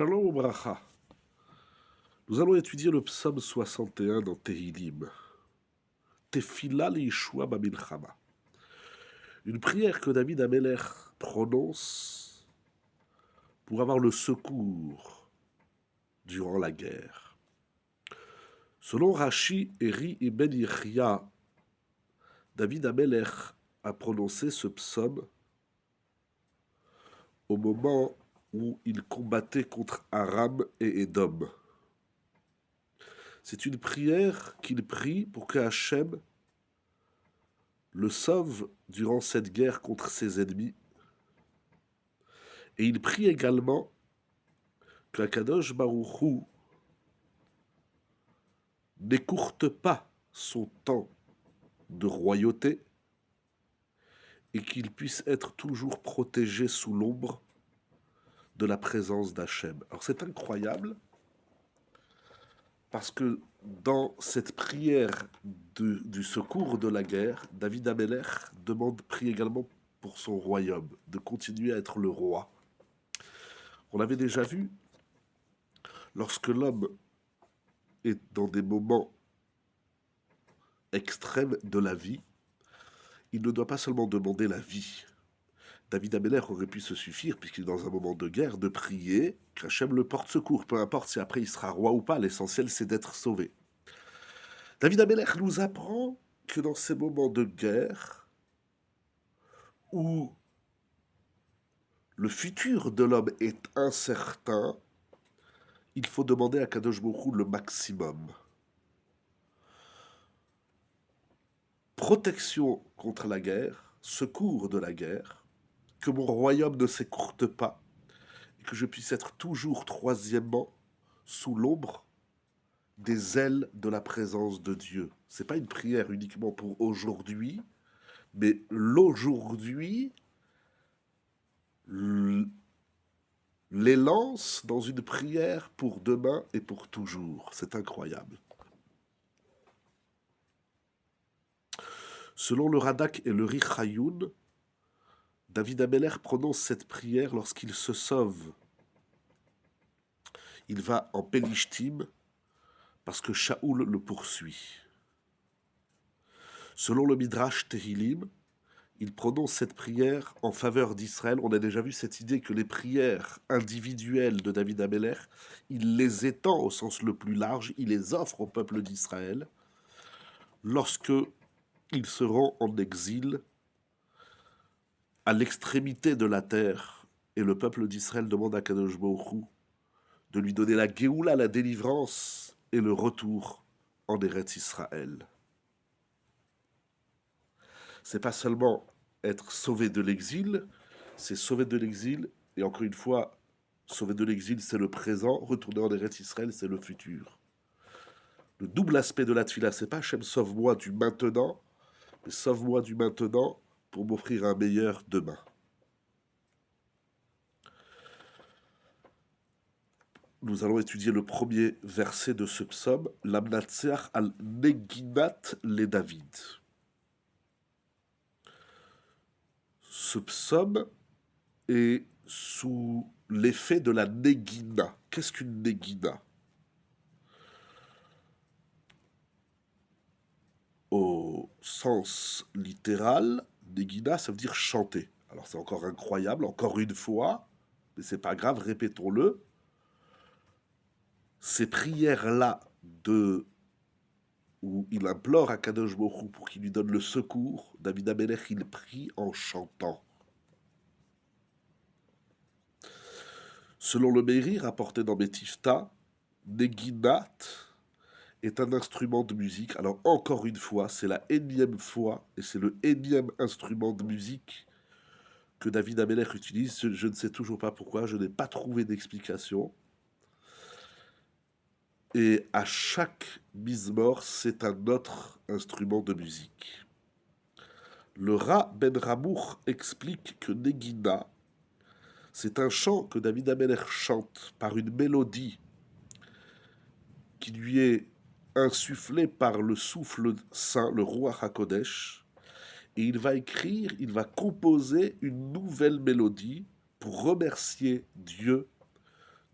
Shalom Obracha. Nous allons étudier le psaume 61 dans Tehilim. Tefila Yeshua Bamilchama. Une prière que David Amelech prononce pour avoir le secours durant la guerre. Selon Rashi, Eri et Ben Yechia, David Amelech a prononcé ce psaume au moment où il combattait contre Aram et Édom. C'est une prière qu'il prie pour que Hachem le sauve durant cette guerre contre ses ennemis. Et il prie également que Akadosh Baruch Hu n'écourte pas son temps de royauté et qu'il puisse être toujours protégé sous l'ombre de la présence d'Hachem. Alors c'est incroyable parce que dans cette prière du secours de la guerre, David Amelech prie également pour son royaume, de continuer à être le roi. On l'avait déjà vu, lorsque l'homme est dans des moments extrêmes de la vie, il ne doit pas seulement demander la vie. David Amelech aurait pu se suffire, puisqu'il est dans un moment de guerre, de prier qu'Hachem le porte secours. Peu importe si après il sera roi ou pas, l'essentiel c'est d'être sauvé. David Amelech nous apprend que dans ces moments de guerre, où le futur de l'homme est incertain, il faut demander à Kadosh Baruch Hu le maximum. Protection contre la guerre, secours de la guerre, que mon royaume ne s'écourte pas, et que je puisse être toujours, troisièmement, sous l'ombre des ailes de la présence de Dieu. Ce n'est pas une prière uniquement pour aujourd'hui, mais l'aujourd'hui les lance dans une prière pour demain et pour toujours. C'est incroyable. Selon le Radak et le Richayoun, David Amelech prononce cette prière lorsqu'il se sauve. Il va en Pélishtim parce que Shaoul le poursuit. Selon le Midrash Tehilim, il prononce cette prière en faveur d'Israël. On a déjà vu cette idée que les prières individuelles de David Amelech, il les étend au sens le plus large, il les offre au peuple d'Israël lorsque ils seront en exil à l'extrémité de la terre et le peuple d'Israël demande à Kadosh Baruch Hu de lui donner la Géoula, la délivrance et le retour en Eretz Israël. C'est pas seulement être sauvé de l'exil, c'est sauvé de l'exil, et encore une fois, sauvé de l'exil, c'est le présent, retourner en Eretz Israël, c'est le futur. Le double aspect de la tefila, c'est pas Hachem, sauve-moi du maintenant, mais sauve-moi du maintenant pour m'offrir un meilleur demain. Nous allons étudier le premier verset de ce psaume, Lamnatseach al Neginat le David. Ce psaume est sous l'effet de la Negina. Qu'est-ce qu'une Negina? Au sens littéral, Negina, ça veut dire chanter. Alors c'est encore incroyable, encore une fois, mais c'est pas grave, répétons-le. Ces prières-là où il implore à Kadosh Baruch Hu pour qu'il lui donne le secours, David Amelech, il prie en chantant. Selon le Meiri, rapporté dans Metifta, Neginat est un instrument de musique. Alors encore une fois, c'est la énième fois, et c'est le énième instrument de musique que David Amelech utilise. Je ne sais toujours pas pourquoi, je n'ai pas trouvé d'explication. Et à chaque mizmor, c'est un autre instrument de musique. Le Ra Ben Ramour explique que Negina, c'est un chant que David Amelech chante par une mélodie qui lui est insufflée par le souffle saint, le Ruach HaKodesh, et il va composer une nouvelle mélodie pour remercier Dieu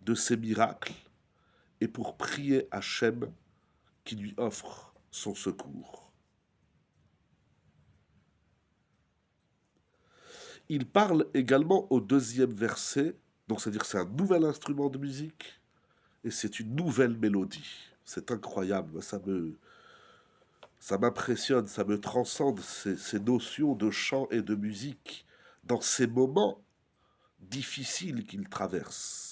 de ses miracles et pour prier Hachem qui lui offre son secours. Il parle également au deuxième verset, donc c'est-à-dire que c'est un nouvel instrument de musique et c'est une nouvelle mélodie. C'est incroyable, ça m'impressionne, ça me transcende ces notions de chant et de musique dans ces moments difficiles qu'il traverse.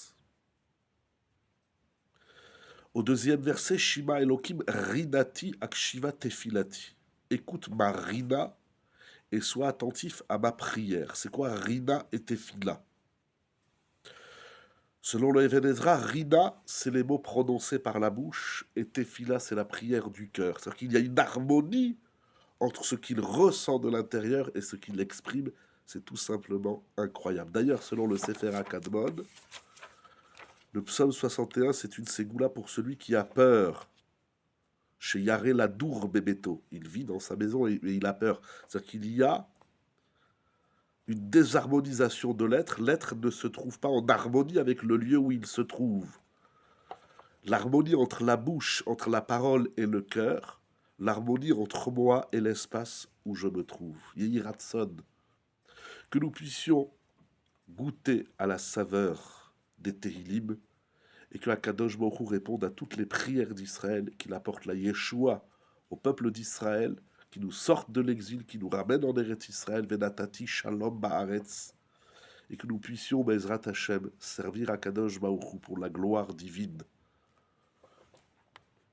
Au deuxième verset, Shima Elohim rinati akshiva tefilati. Écoute ma rina et sois attentif à ma prière. C'est quoi rina et tefila? Selon le Even Ezra, rina, c'est les mots prononcés par la bouche et tefila, c'est la prière du cœur. C'est-à-dire qu'il y a une harmonie entre ce qu'il ressent de l'intérieur et ce qu'il exprime. C'est tout simplement incroyable. D'ailleurs, selon le Sefer HaKadmon, le psaume 61, c'est une ségoula pour celui qui a peur. Chez Yaré Ladour Bebeto. Il vit dans sa maison et il a peur. C'est-à-dire qu'il y a une désharmonisation de l'être. L'être ne se trouve pas en harmonie avec le lieu où il se trouve. L'harmonie entre la bouche, entre la parole et le cœur. L'harmonie entre moi et l'espace où je me trouve. Yehi Ratson. Que nous puissions goûter à la saveur des Tehillim et que Akadosh Baruch Hu réponde à toutes les prières d'Israël, qu'il apporte la Yeshua au peuple d'Israël, qui nous sorte de l'exil, qui nous ramène en Eretz Israël, Venatati Shalom Ba'aretz, et que nous puissions, Bezrat Hashem, servir Akadosh Baruch Hu pour la gloire divine